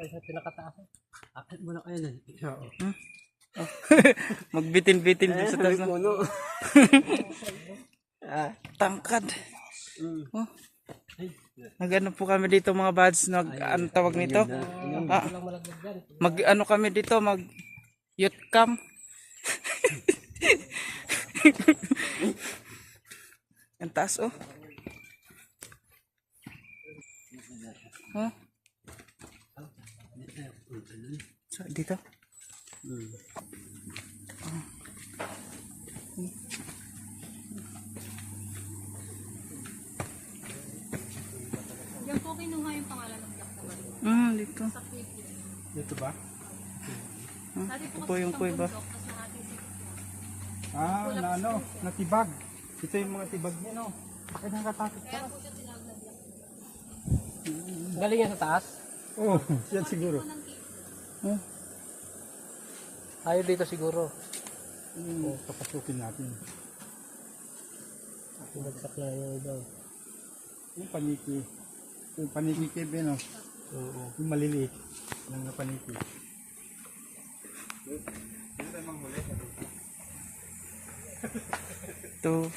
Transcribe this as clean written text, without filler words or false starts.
ay sa pinakataas. Akit mo na kayo na. Oo. Oh. Magbitin-bitin dun sa taas. No? Tangkad. Oh. Nag-ano po kami dito mga buds, ano tawag nito? Mag-ano kami dito, youth camp. Ang taas oh. Oh. So, dito. Yan po kinuha yung pangalan ng black na balik. Dito. Sa cave yun. Dito ba? Dati po Ito kasi yung isang kuweba. bundok, tas nahati si Na ano, natibag. Ito yung mga tibag niya, no? Ay, nakatakot ka. Kaya po siya tinawag na black. Galing yan sa taas? Oo, yan siguro. Ayaw dito siguro. Papasukin natin. Pinagsak na yung iba. Yung paniki. Yung paniki cave, no? Oo. Yung maliliit. Yung paniki. Ito.